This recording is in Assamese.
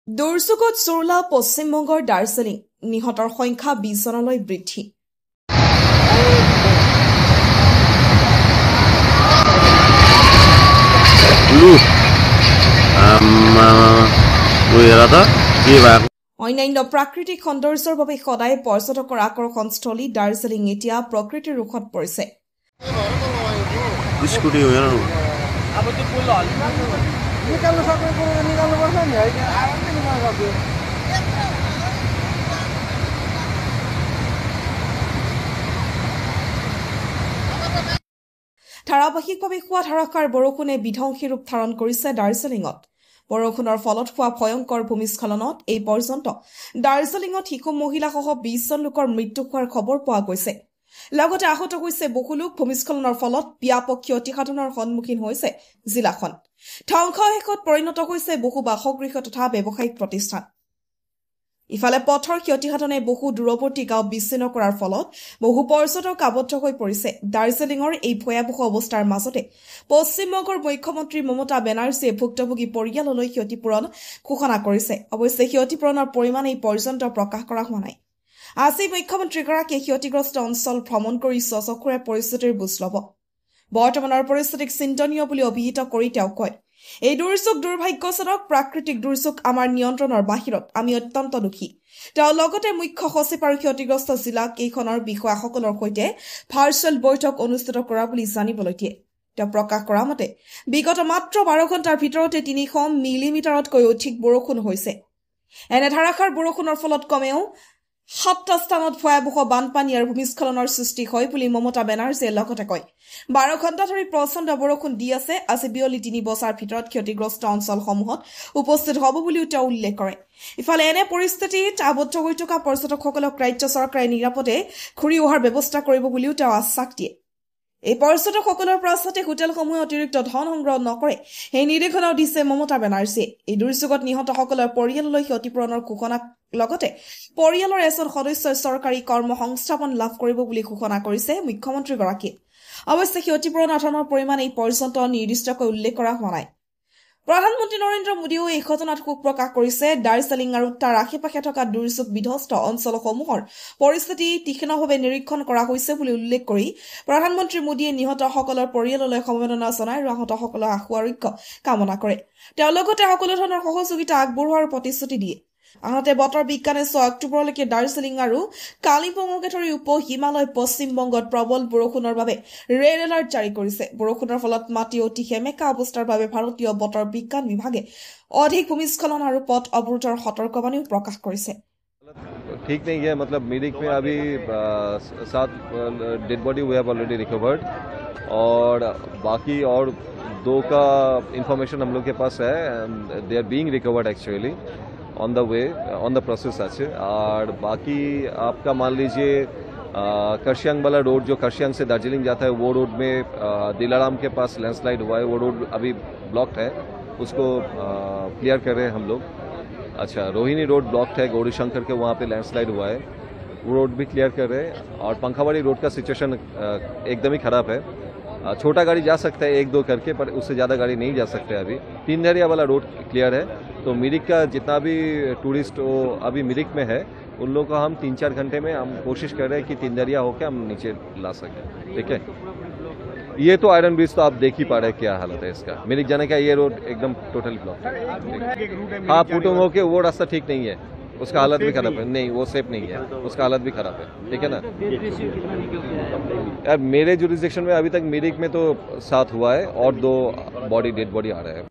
দুৰ্যোগত চুৰলা পশ্চিমবংগৰ দাৰ্জিলিং নিহতৰ সংখ্যা 20 জনলৈ বৃদ্ধি। অন্যান্য প্ৰাকৃতিক সৌন্দৰ্যৰ বাবে সদায় পৰ্যটকৰ আকৰ্ষণস্থলী দাৰ্জিলিং এতিয়া প্ৰকৃতিৰ ৰোষত পৰিছে। ধাৰাবাহিকভাৱে হোৱা ধাৰাসাৰ বৰষুণে বিধ্বংসী ৰূপ ধাৰণ কৰিছে দাৰ্জিলিঙত। বৰষুণৰ ফলত হোৱা ভয়ংকৰ ভূমিস্খলনত এই পৰ্যন্ত দাৰ্জিলিঙত শিশু মহিলাসহ 20 জন লোকৰ মৃত্যু হোৱাৰ খবৰ পোৱা গৈছে। লগতে আহত হৈছে বহু লোক। ভূমিস্খলনৰ ফলত ব্যাপক ক্ষতিসাধনৰ সন্মুখীন হৈছে জিলাখন। ধ্বংসাৱশেষত পৰিণত হৈছে বহু বাসগৃহ তথা ব্যৱসায়িক প্ৰতিষ্ঠান। ইফালে পথৰ ক্ষতিসাধনে বহু দূৰৱৰ্তী গাঁও বিচ্ছিন্ন কৰাৰ ফলত বহু পৰ্যটক আবদ্ধ হৈ পৰিছে। দাৰ্জিলিঙৰ এই ভয়াৱহ অৱস্থাৰ মাজতে পশ্চিমবংগৰ মুখ্যমন্ত্ৰী মমতা বেনাৰ্জীয়ে ভুক্তভোগী পৰিয়াললৈ ক্ষতিপূৰণ ঘোষণা কৰিছে। অৱশ্যে ক্ষতিপূৰণৰ পৰিমাণ এই পৰ্যন্ত প্ৰকাশ কৰা হোৱা নাই। আজি মুখ্যমন্ত্ৰীগৰাকীয়ে ক্ষতিগ্ৰস্ত অঞ্চল ভ্ৰমণ কৰি স্বচক্ষুৰে পৰিস্থিতিৰ বুজ ল'ব। বৰ্তমানৰ পৰিস্থিতিক চিন্তনীয় বুলি অভিহিত কৰি তেওঁ কয়, এই দুৰ্যোগ দুৰ্ভাগ্যজনক, প্ৰাকৃতিক দুৰ্যোগ আমাৰ নিয়ন্ত্ৰণৰ বাহিৰত, আমি অত্যন্ত দুখী। তেওঁ লগতে মুখ্য সচিব আৰু ক্ষতিগ্ৰস্ত জিলা কেইখনৰ বিষয়াসকলৰ সৈতে ভাৰ্চুৱেল বৈঠক অনুষ্ঠিত কৰা বুলি জানিবলৈ দিয়ে। তেওঁ প্ৰকাশ কৰা মতে বিগত মাত্ৰ 12 ঘণ্টাৰ ভিতৰতে 300 মিলিমিটাৰতকৈ অধিক বৰষুণ হৈছে। এনে ধাৰাসাৰ বৰষুণৰ ফলত কমেও 7টা স্থানত ভয়াৱহ বানপানী আৰু ভূমিস্খলনৰ সৃষ্টি হয় বুলি মমতা বেনাৰ্জীয়ে লগতে কয়। 12 ঘণ্টা ধৰি প্ৰচণ্ড বৰষুণ দি আছে। আজি বিয়লি 3 বজাৰ ভিতৰত ক্ষতিগ্ৰস্ত অঞ্চলসমূহত উপস্থিত হ'ব বুলিও তেওঁ উল্লেখ কৰে। ইফালে এনে পৰিস্থিতিত আবদ্ধ হৈ থকা পৰ্যটকসকলক ৰাজ্য চৰকাৰে নিৰাপদে ঘূৰি অহাৰ ব্যৱস্থা কৰিব বুলিও তেওঁ আশ্বাস দিয়ে। এই পৰ্যটকসকলৰ পৰা যাতে হোটেলসমূহে অতিৰিক্ত ধন সংগ্ৰহ নকৰে সেই নিৰ্দেশনাও দিছে মমতা বেনাৰ্জীয়ে। এই দুৰ্যোগত নিহতসকলৰ পৰিয়াললৈ ক্ষতিপূৰণৰ ঘোষণা লগতে পৰিয়ালৰ এজন সদস্যই চৰকাৰী কৰ্ম সংস্থাপন লাভ কৰিব বুলি ঘোষণা কৰিছে মুখ্যমন্ত্ৰীগৰাকীয়ে। অৱশ্যে ক্ষতিপূৰণ আধাৰৰ পৰিমাণ এই পৰ্যন্ত নিৰ্দিষ্টকৈ উল্লেখ কৰা হোৱা নাই। প্ৰধানমন্ত্ৰী নৰেন্দ্ৰ মোদীয়েও এই ঘটনাত শোক প্ৰকাশ কৰিছে। দাৰ্জিলিং আৰু তাৰ আশে-পাশে থকা দুৰ্যোগ বিধ্বস্ত অঞ্চলসমূহৰ পৰিস্থিতি তীক্ষ্ণভাৱে নিৰীক্ষণ কৰা হৈছে বুলি উল্লেখ কৰি প্ৰধানমন্ত্ৰী মোদীয়ে নিহতসকলৰ পৰিয়াললৈ সমবেদনা জনায় আৰু আহতসকলৰ আশু আৰোগ্য কামনা কৰে। তেওঁ লগতে সকলো ধৰণৰ সহযোগিতা আগবঢ়োৱাৰ প্ৰতিশ্ৰুতি দিয়ে। আনহাতে বতৰ বিজ্ঞানে 6 অক্টোবৰলৈকে দাৰ্জিলিং আৰু কালিম্পঙকে ধৰি উপ হিমালয় পশ্চিমবংগত প্ৰবল বৰষুণৰ বাবে ৰেড এলাৰ্ট জাৰি কৰিছে। বৰষুণৰ ফলত মাটি অতি সেমেকা অৱস্থাৰ বাবে ভাৰতীয় বতৰ বিজ্ঞান বিভাগে অধিক ভূমিস্খলন আৰু পথ অৱৰোধৰ সতৰ্কবাণীও প্ৰকাশ কৰিছে। ठीक नहीं है, मतलब मिरिक में अभी 7 dead body we have already recovered और बाकी और 2 का इंफॉर्मेशन हम लोग के पास है। They are being recovered actually on the way, on the process আছে। और बाकी आपका मान लीजिए कर्शियांग वाला रोड जो कर्शियांग से दार्जिलिंग जाता है वो रोड में दिलाराम के पास लैंडस्लाइड हुआ है। वो रोड अभी ब्लॉक्ड है, उसको क्लियर कर रहे हैं हम लोग। अच्छा, रोहिणी रोड ब्लॉक्ड है, गौरी शंकर के वहाँ पे लैंडस्लाइड हुआ है, वो रोड भी क्लियर कर रहे हैं। और पंखावाड़ी रोड का सिचुएशन एकदम ही ख़राब है। छोटा गाड़ी जा सकता है 1-2 करके, पर उससे ज़्यादा गाड़ी नहीं जा सकते अभी। 3 दरिया वाला रोड क्लियर है। तो मिरिक का जितना भी टूरिस्ट वो अभी मिरिक में है उन लोगों का हम 3-4 घंटे में हम कोशिश कर रहे हैं कि 3 दरिया होकर हम नीचे ला सकें। ठीक है, ये तो आयरन ब्रिज तो आप देख ही पा रहे हैं क्या हालत है इसका। मिरिक जाने का ये रोड एकदम टोटली ब्लॉक है। हाँ, पुटुंग होके वो रास्ता ठीक नहीं है, उसका हालत भी खराब है। नहीं, वो सेफ नहीं है, उसका हालत भी खराब है। ठीक है ना यार, मेरे जुरिस्डिक्शन में अभी तक मिरिक में तो 7 हुआ है और 2 डेड बॉडी आ रहे हैं।